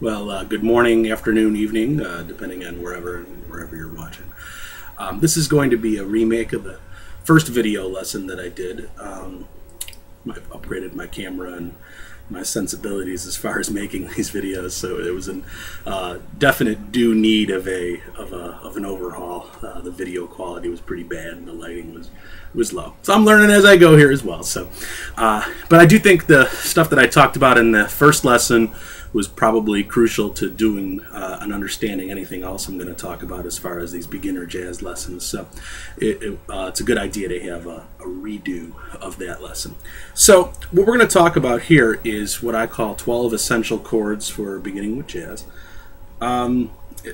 Good morning, afternoon, evening, depending on wherever you're watching. This is going to be a remake of the first video lesson that I did. I've upgraded my camera and my sensibilities as far as making these videos, so it was in definite due need of an overhaul. The video quality was pretty bad, and the lighting was low. So I'm learning as I go here as well. So, but I do think the stuff that I talked about in the first lesson was probably crucial to doing and understanding anything else I'm going to talk about as far as these beginner jazz lessons. So it's a good idea to have a redo of that lesson. So what we're going to talk about here is what I call 12 essential chords for beginning with jazz.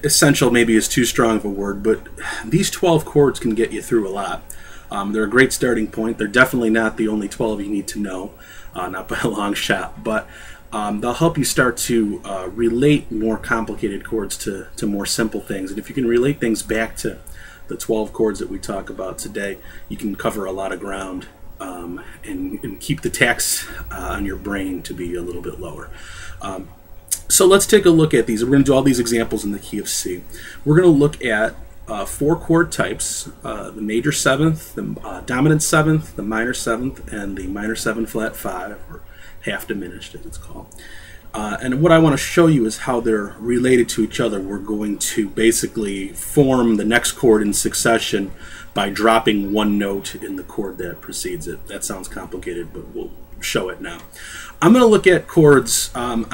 Essential maybe is too strong of a word, but these 12 chords can get you through a lot. They're a great starting point. They're definitely not the only 12 you need to know, not by a long shot, but they'll help you start to relate more complicated chords to more simple things. And if you can relate things back to the 12 chords that we talk about today, you can cover a lot of ground and keep the tax on your brain to be a little bit lower. So let's take a look at these. We're going to do all these examples in the key of C. We're going to look at 4 chord types: the major 7th, the dominant 7th, the minor 7th, and the minor 7 flat 5, or half diminished as it's called. And what I want to show you is how they're related to each other. We're going to basically form the next chord in succession by dropping one note in the chord that precedes it. That sounds complicated, but we'll show it now. I'm going to look at chords on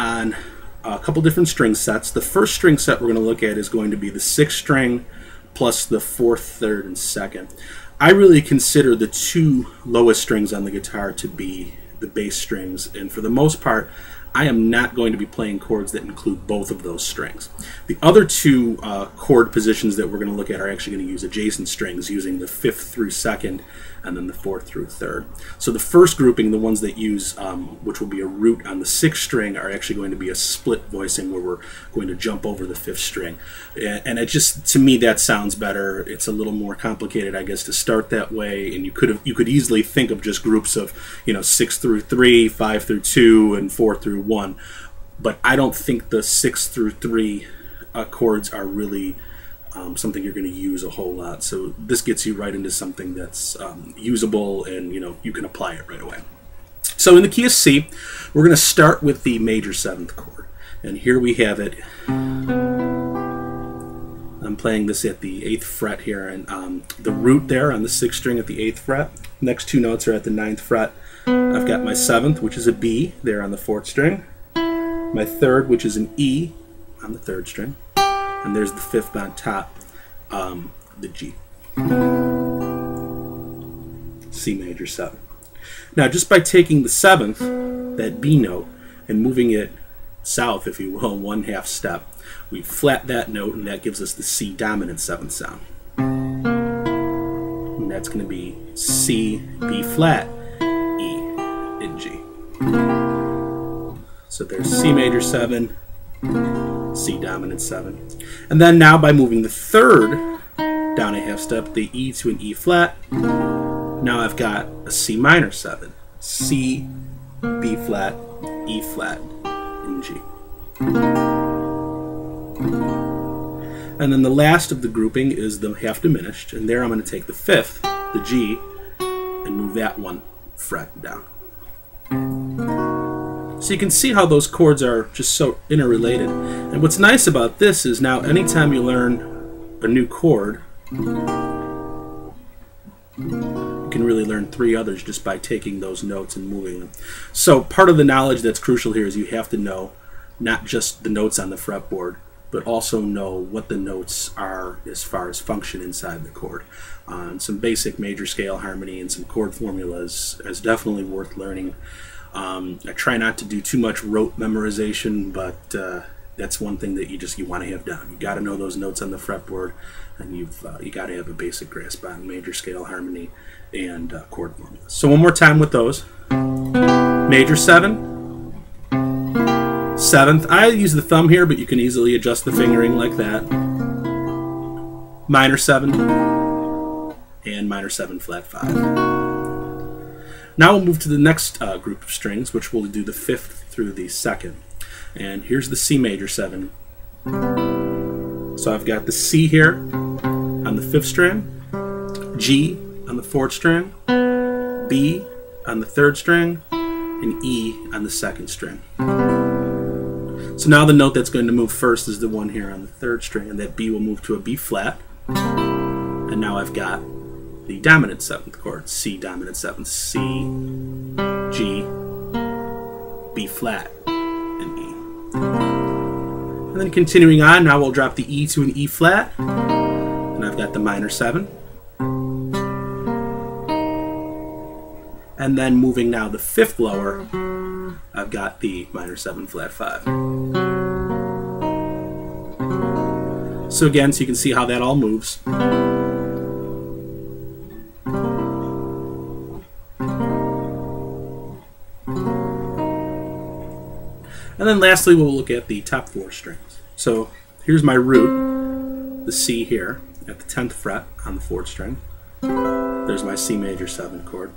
a couple different string sets. The first string set we're going to look at is going to be the 6th string plus the 4th, 3rd, and 2nd. I really consider the 2 lowest strings on the guitar to be the bass strings, and for the most part I am not going to be playing chords that include both of those strings. The other 2 chord positions that we're going to look at are actually going to use adjacent strings, using the 5th through 2nd and then the 4th through 3rd. So the first grouping, the ones that use which will be a root on the 6th string, are actually going to be a split voicing where we're going to jump over the 5th string. And it just, to me, that sounds better. It's a little more complicated, I guess, to start that way, and you could easily think of just groups of 6 through 3, 5 through 2, and 4 through 1. But I don't think the 6 through 3 chords are really something you're going to use a whole lot. So this gets you right into something that's usable, and you can apply it right away. So in the key of C, we're going to start with the major 7th chord, and here we have it. I'm playing this at the 8th fret here, and the root there on the 6th string at the 8th fret. Next 2 notes are at the 9th fret. I've got my 7th, which is a B, there on the 4th string. My 3rd, which is an E, on the 3rd string. And there's the 5th on top, the G. C major 7. Now, just by taking the 7th, that B note, and moving it south, if you will, 1/2 step, we flat that note, and that gives us the C dominant 7th sound. And that's going to be C, B flat, E, and G. So there's C major 7, C dominant 7. And then now by moving the 3rd down 1/2 step, the E to an E flat, now I've got a C minor 7. C, B flat, E flat, and G. And then the last of the grouping is the half diminished, and there I'm going to take the 5th, the G, and move that 1 fret down. So you can see how those chords are just so interrelated. And what's nice about this is now anytime you learn a new chord, you can really learn 3 others just by taking those notes and moving them. So part of the knowledge that's crucial here is you have to know not just the notes on the fretboard, but also know what the notes are as far as function inside the chord. Some basic major scale harmony and some chord formulas is definitely worth learning. I try not to do too much rote memorization, but that's one thing that you want to have done. You got to know those notes on the fretboard, and you got to have a basic grasp on major scale harmony and chord formulas. So one more time with those: major 7, 7th. I use the thumb here, but you can easily adjust the fingering like that. Minor 7 and minor 7 flat 5. Now we'll move to the next group of strings, which will do the 5th through the 2nd. And here's the C major 7. So I've got the C here on the 5th string, G on the 4th string, B on the 3rd string, and E on the 2nd string. So now the note that's going to move first is the one here on the 3rd string, and that B will move to a B flat. And now I've got the dominant 7th chord, C dominant 7th, C, G, B flat, and E. And then continuing on, now we'll drop the E to an E flat, and I've got the minor 7. And then moving now the 5th lower, I've got the minor 7 flat 5. So again, so you can see how that all moves. And then lastly, we'll look at the top 4 strings. So here's my root, the C here, at the 10th fret on the 4th string. There's my C major 7 chord.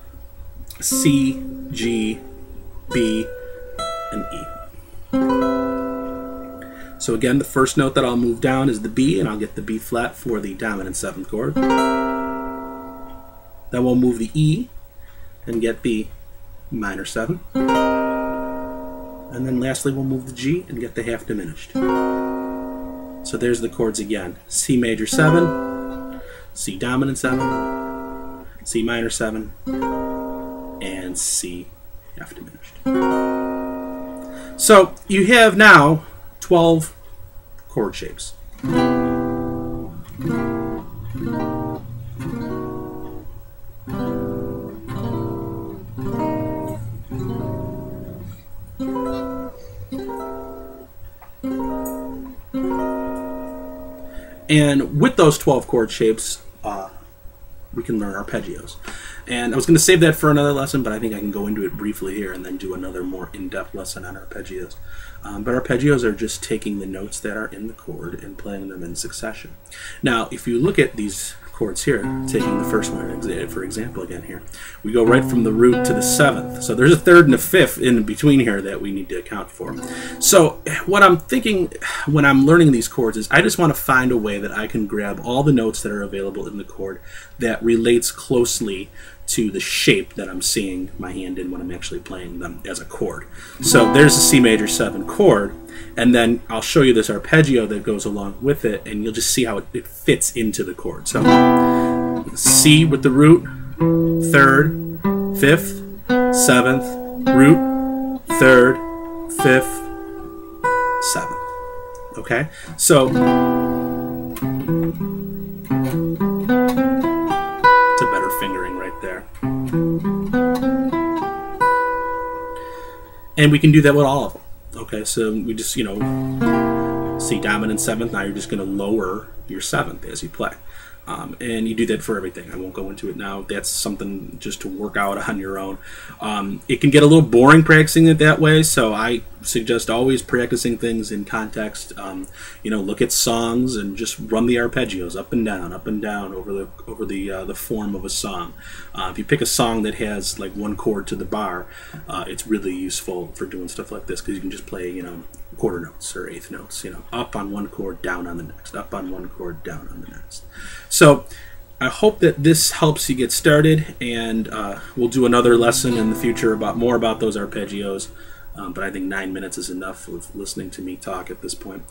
C, G, B, and E. So again, the first note that I'll move down is the B, and I'll get the B flat for the dominant 7th chord. Then we'll move the E and get the minor 7. And then lastly, we'll move the G and get the half diminished. So there's the chords again. C major 7, C dominant 7, C minor 7, and C half diminished. So you have now 12 chord shapes. And with those 12 chord shapes, we can learn arpeggios. And I was going to save that for another lesson, but I think I can go into it briefly here and then do another more in-depth lesson on arpeggios. But arpeggios are just taking the notes that are in the chord and playing them in succession. Now, if you look at these chords here, taking the first one for example again here, we go right from the root to the 7th. So there's a 3rd and a 5th in between here that we need to account for. So what I'm thinking when I'm learning these chords is I just want to find a way that I can grab all the notes that are available in the chord that relates closely to the shape that I'm seeing my hand in when I'm actually playing them as a chord. So there's the C major 7 chord, and then I'll show you this arpeggio that goes along with it, and you'll just see how it fits into the chord. So C with the root, 3rd, 5th, 7th, root, 3rd, 5th, 7th. Okay? So it's a better fingering right there. And we can do that with all of them. Okay, so we just, C dominant 7th, now you're just going to lower your 7th as you play. And you do that for everything. I won't go into it now. That's something just to work out on your own. It can get a little boring practicing it that way, so I suggest always practicing things in context. Look at songs and just run the arpeggios up and down over the form of a song. If you pick a song that has like one chord to the bar, it's really useful for doing stuff like this because you can just play, quarter notes or eighth notes, up on one chord, down on the next, up on one chord, down on the next. So I hope that this helps you get started, and we'll do another lesson in the future more about those arpeggios. But I think 9 minutes is enough of listening to me talk at this point.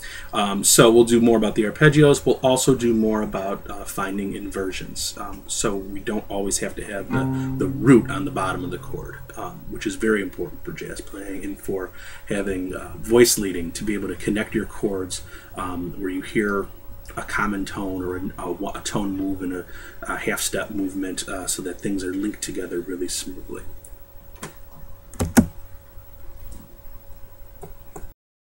So we'll do more about the arpeggios. We'll also do more about finding inversions. So we don't always have to have the root on the bottom of the chord, which is very important for jazz playing and for having voice leading, to be able to connect your chords where you hear a common tone or a tone move and a half-step movement so that things are linked together really smoothly.